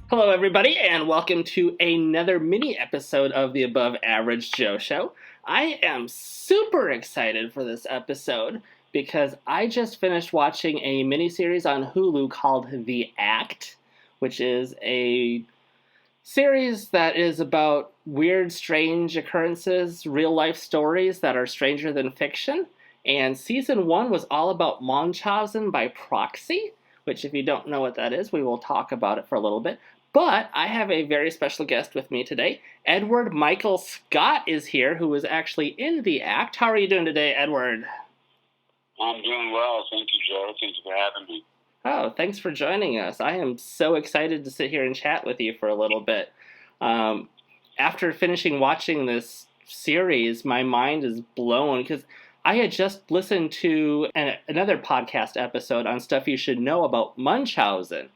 Hello, everybody, and welcome to another mini episode of the Above Average Joe Show. I am super excited for this episode because I just finished watching a miniseries on Hulu called The Act, which is a series that is about weird, strange occurrences, real life stories that are stranger than fiction. And season 1 was all about Munchausen by proxy, which, if you don't know what that is, we will talk about it for a little bit. But I have a very special guest with me today. Edward Michael Scott is here, who is actually in The Act. How are you doing today, Edward? I'm doing well. Thank you, Joe. Thank you for having me. Oh, thanks for joining us. I am so excited to sit here and chat with you for a little bit. After finishing watching this series, my mind is blown because I had just listened to another podcast episode on stuff you should know about Munchausen.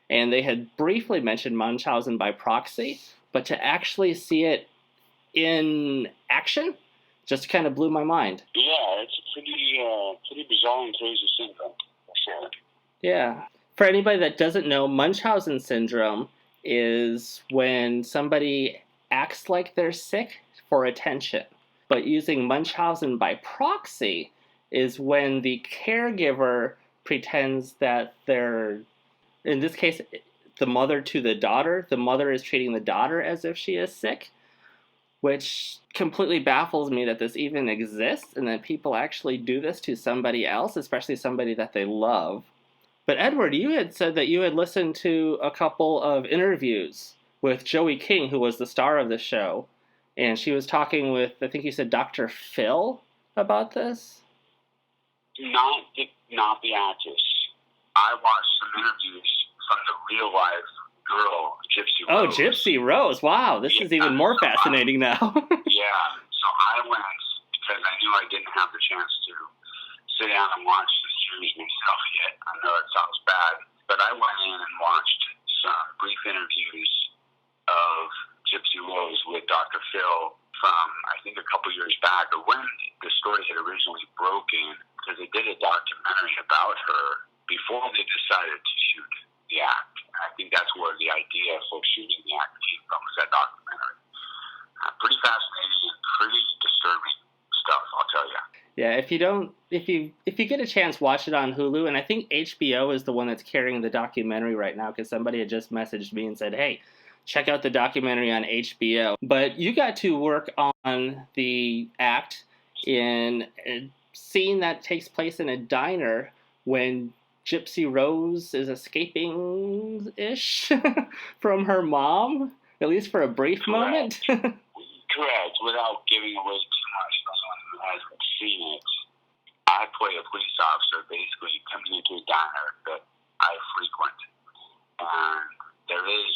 And they had briefly mentioned Munchausen by proxy, but to actually see it in action just kind of blew my mind. Yeah, it's a pretty bizarre and crazy syndrome, for sure. Yeah. For anybody that doesn't know, Munchausen syndrome is when somebody acts like they're sick for attention. But using Munchausen by proxy is when the caregiver pretends that they're, in this case, the mother to the daughter. The mother is treating the daughter as if she is sick, which completely baffles me that this even exists and that people actually do this to somebody else, especially somebody that they love. But Edward, you had said that you had listened to a couple of interviews with Joey King, who was the star of the show, and she was talking with, I think you said, Dr. Phil about this? Not the actress. I watched some interviews from the real life girl, Gypsy Rose. Oh, Gypsy Rose. Wow, this is even more fascinating now. Yeah, so I went because I knew I didn't have the chance to sit down and watch the series myself yet. I know it sounds bad, but I went in and watched some brief interviews of Gypsy Rose with Dr. Phil from, I think, a couple years back, or when the story had originally broken, because they did a documentary about her before they decided to shoot The Act. And I think that's where the idea for shooting The Act came from, was that documentary. Pretty fascinating and pretty disturbing stuff, I'll tell you. Yeah, if you get a chance, watch it on Hulu. And I think HBO is the one that's carrying the documentary right now, because somebody had just messaged me and said, hey, check out the documentary on HBO. But you got to work on The Act in a scene that takes place in a diner when Gypsy Rose is escaping-ish from her mom, at least for a brief moment. Correct. Without giving away too much for someone who hasn't seen it, I play a police officer basically coming into a diner that I frequent. And there is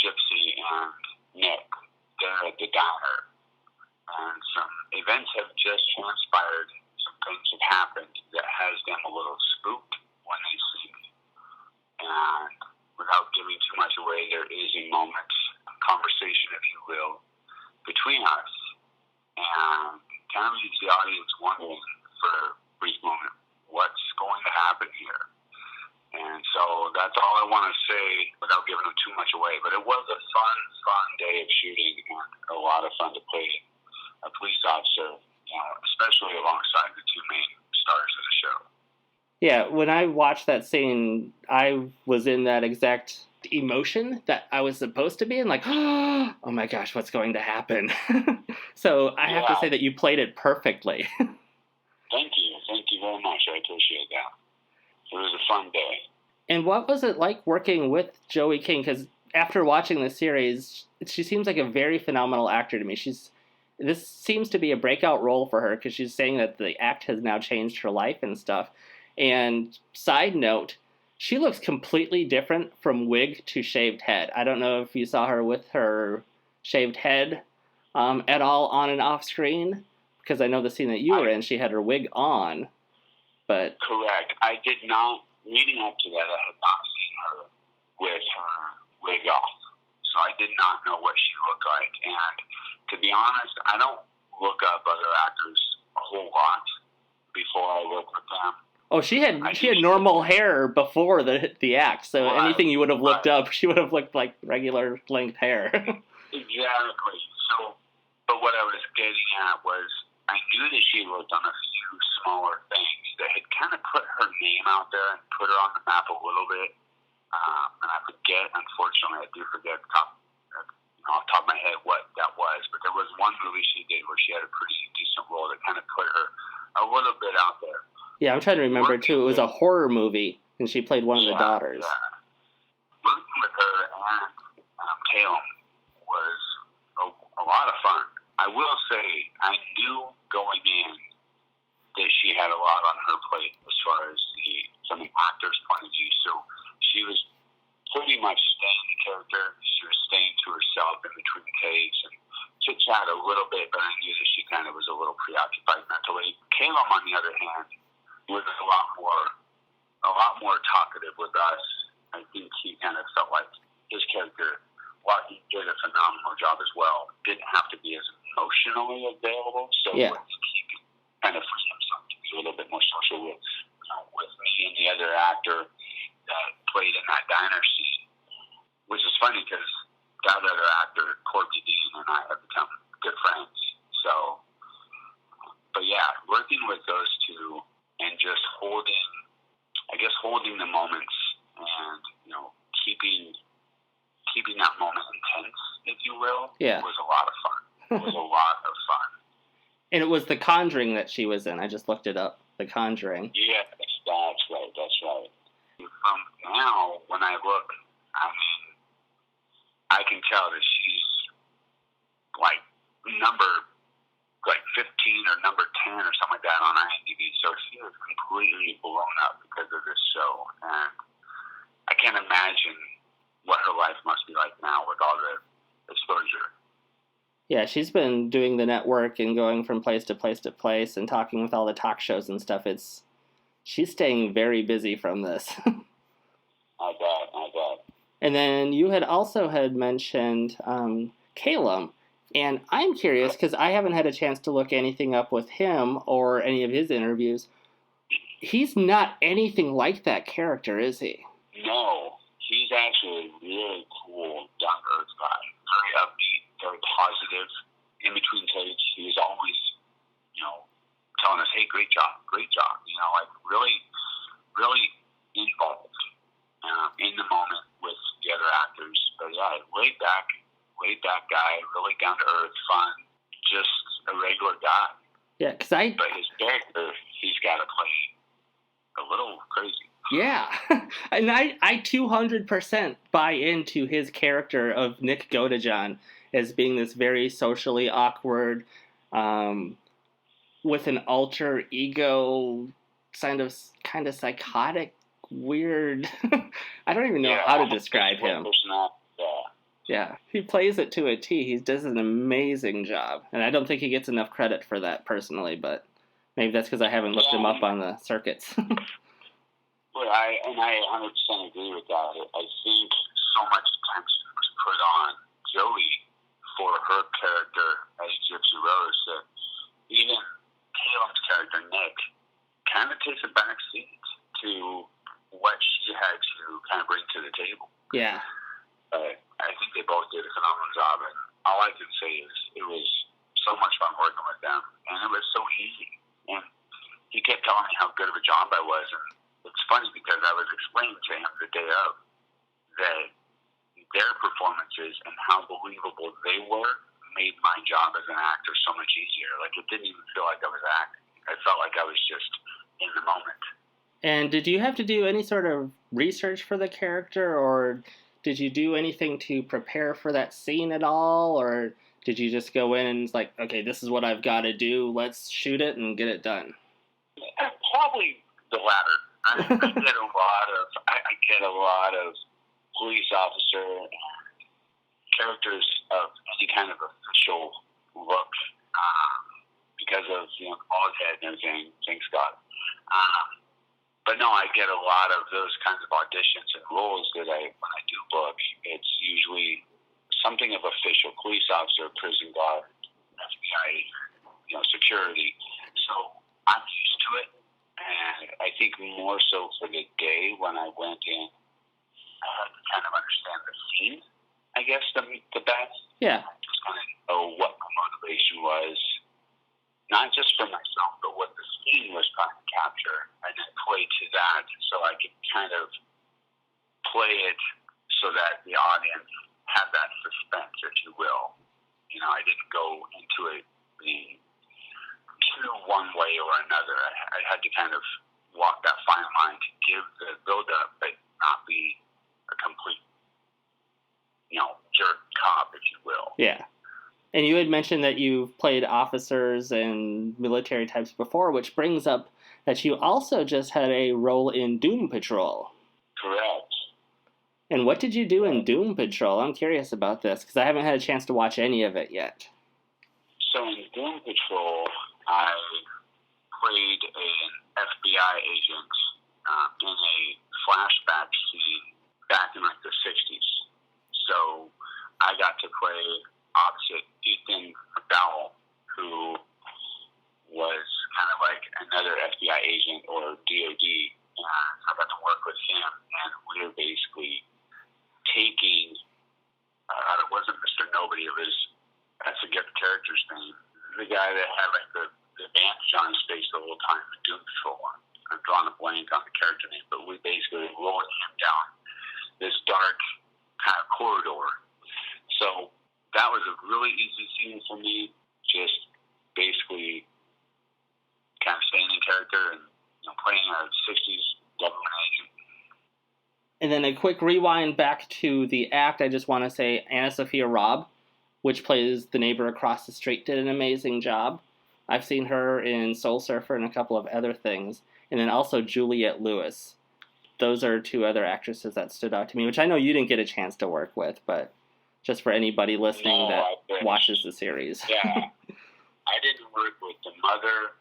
Gypsy and Nick there at the diner. And some events have just transpired. Some things have happened that has them a little spooked when they see me. And without giving too much away, there is a moment, a conversation, if you will, between us. And kind of leaves the audience wondering for a brief moment, what's going to happen here? And so that's all I want to say without giving them too much away. But it was a fun day of shooting and a lot of fun to play a police officer, especially alongside the two main stars of the show. Yeah, when I watched that scene, I was in that exact emotion that I was supposed to be in, like, oh my gosh, what's going to happen? So I have to say that you played it perfectly. Thank you very much. I appreciate that. It was a fun day. And what was it like working with Joey King? Because after watching the series, she seems like a very phenomenal actor to me. This seems to be a breakout role for her, because she's saying that The Act has now changed her life and stuff. And side note, she looks completely different from wig to shaved head. I don't know if you saw her with her shaved head at all on and off screen, because I know the scene that you were in, she had her wig on. But correct. I did not, leading up to that, I had not seen her with her wig off. So I did not know what she looked like. And to be honest, I don't look up other actors a whole lot before I work with them. Oh, she had normal hair before the act, so anything you would have looked up, she would have looked like regular length hair. Exactly. So, but what I was getting at was, I knew that she worked on a few smaller things that had kind of put her name out there and put her on the map a little bit. And I forget, unfortunately, I do forget off the top of my head what that was. But there was one movie she did where she had a pretty decent role that kind of put her a little bit out there. Yeah, I'm trying to remember, too. It was a horror movie, and she played one of the daughters. Yeah. Working with her and Caleb was a lot of fun. I will say, I knew going in that she had a lot on her plate as far as from an actor's point of view. So she was pretty much staying the character. She was staying to herself in between takes and chit-chat a little bit, but I knew that she kind of was a little preoccupied mentally. Caleb, on the other hand, was a lot more talkative with us. I think he kind of felt like his character, while he did a phenomenal job as well, didn't have to be as emotionally available. So he could kind of free himself to be a little bit more social with me and the other actor that played in that diner scene, which is funny because that other actor, Courtney Dean, and I have become good friends. So, but yeah, working with those two and just holding the moments and, keeping that moment intense, if you will, was a lot of fun. It was a lot of fun. And it was The Conjuring that she was in. I just looked it up. The Conjuring. Yeah, that's right. From now, when I look, I mean, I can tell that she's like number 15 or number 10 or something like that on IMDb. So she is completely blown up because of this show. And I can't imagine what her life must be like now with all the exposure. Yeah, she's been doing the network and going from place to place to place and talking with all the talk shows and stuff. She's staying very busy from this. I bet. And then you had mentioned Caleb. And I'm curious, because I haven't had a chance to look anything up with him or any of his interviews. He's not anything like that character, is he? No. He's actually a really cool, down-to-earth guy. Very upbeat, very positive. In between takes, he was always, telling us, hey, great job. Really, really involved in the moment with the other actors. But yeah, laid back guy, really down to earth, fun, just a regular guy. Yeah, but his character, he's got to play a little crazy. Yeah, and I 200% buy into his character of Nick Godejohn as being this very socially awkward, with an alter ego, kind of psychotic, weird. I don't even know how to describe him. Yeah, he plays it to a T. He does an amazing job. And I don't think he gets enough credit for that personally, but maybe that's because I haven't looked him up on the circuits. Well, I 100% agree with that. I think so much attention was put on Joey for her character as Gypsy Rose that even Caleb's character, Nick, kind of takes a back seat to what she had to kind of bring to the table. Yeah. I think they both did a phenomenal job, and all I can say is it was so much fun working with them, and it was so easy. And he kept telling me how good of a job I was, and it's funny because I was explaining to him the day of that their performances and how believable they were made my job as an actor so much easier. Like, it didn't even feel like I was acting. I felt like I was just in the moment. And did you have to do any sort of research for the character, or did you do anything to prepare for that scene at all, or did you just go in and it's like, okay, this is what I've got to do, let's shoot it and get it done? Probably the latter. I get a lot of police officer and characters of any kind of official look because of bald head and everything. Thanks God. But no, I get a lot of those kinds of auditions and roles that when I do book, it's usually something of official: police officer, prison guard, FBI, security. So I'm used to it, and I think more so for the day when I went in, I had to kind of understand the scene, I guess, the best. Yeah. Just kind of know what the motivation was, not just for myself, but what the scene was trying to capture, and then play to that so I could kind of play it so that the audience had that suspense, if you will. You know, I didn't go into it being too one way or another. I had to kind of walk that fine line to give the build-up, but not be a complete, jerk cop, if you will. Yeah. And you had mentioned that you've played officers and military types before, which brings up that you also just had a role in Doom Patrol. Correct. And what did you do in Doom Patrol? I'm curious about this, because I haven't had a chance to watch any of it yet. So in Doom Patrol, I played an FBI agent in a flashback scene back in the 60s. So I got to play opposite Ethan McDowell, who was kind of like another FBI agent or DOD, and I got to work with him, and we were basically taking, it wasn't Mr. Nobody, it was, I forget the character's name, the guy that had the bandage on his face the whole time in Doom Patrol one. I'm drawing a blank on the character name, but we basically lowered him down this dark kind of corridor. So that was a really easy scene for me, just basically kind of staying in character and playing a 60s government agent. And then a quick rewind back to the act, I just want to say Anna Sophia Robb, which plays the neighbor across the street, did an amazing job. I've seen her in Soul Surfer and a couple of other things. And then also Juliette Lewis. Those are two other actresses that stood out to me, which I know you didn't get a chance to work with, but just for anybody listening that watches the series. Yeah. I didn't work with the mother.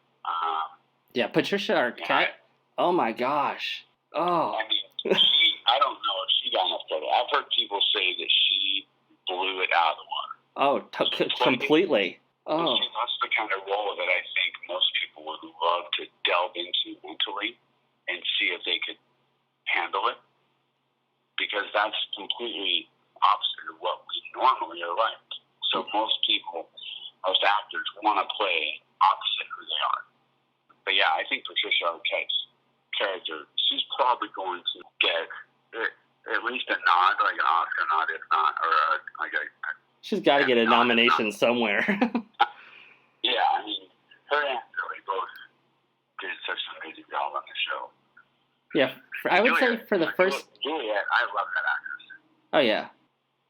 Yeah, Patricia Arquette. Oh my gosh. Oh. I mean, I don't know if she got enough credit. I've heard people say that she blew it out of the water. Oh, completely. Oh. That's the kind of role that I think most people would love to delve into mentally and see if they could handle it, because that's completely opposite of what we normally are like. So most actors want to play opposite who they are. But yeah, I think Patricia Arquette's character, she's probably going to get at least a nod, like an Oscar nod, if not, or she's got to get a nomination somewhere. Yeah, I mean, her and Billy both did such an amazing job on the show. Yeah, I would say for the first... Juliette, I love that actress. Oh, yeah.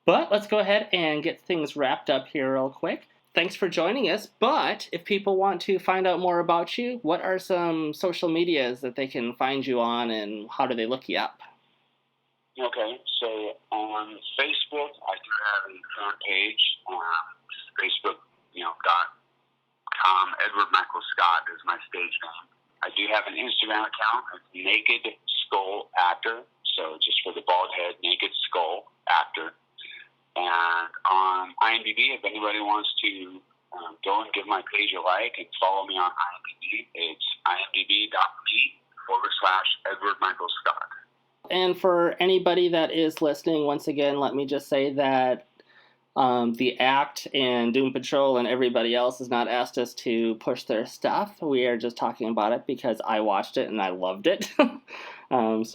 But let's go ahead and get things wrapped up here real quick. Thanks for joining us, but if people want to find out more about you, what are some social medias that they can find you on, and how do they look you up? Okay, so on Facebook, I do have a fan page, Facebook.com. Edward Michael Scott is my stage name. I do have an Instagram account. It's Naked Skull Actor. So just for the bald head, Naked Skull Actor. And on IMDb, if anybody wants to go and give my page a like and follow me on IMDb, it's imdb.me/Edward Michael Scott. And for anybody that is listening, once again, let me just say that the Act and Doom Patrol and everybody else has not asked us to push their stuff. We are just talking about it because I watched it and I loved it. So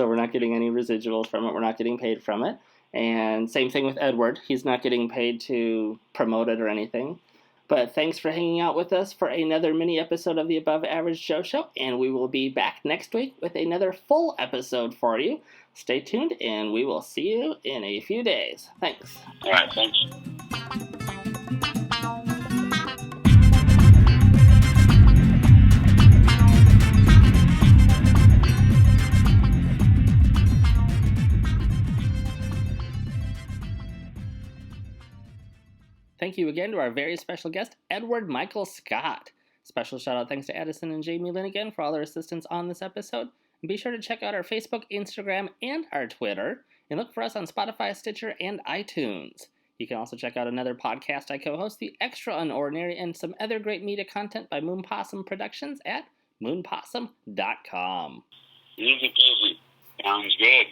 we're not getting any residuals from it. We're not getting paid from it. And same thing with Edward. He's not getting paid to promote it or anything. But thanks for hanging out with us for another mini episode of the Above Average Joe Show. And we will be back next week with another full episode for you. Stay tuned, and we will see you in a few days. Thanks. All right, thanks. Thank you again to our very special guest, Edward Michael Scott. Special shout out thanks to Addison and Jamie Lynn again for all their assistance on this episode. And be sure to check out our Facebook, Instagram, and our Twitter. And look for us on Spotify, Stitcher, and iTunes. You can also check out another podcast I co-host, The Extra Unordinary, and some other great media content by Moon Possum Productions at moonpossum.com. Easy peasy. Sounds good.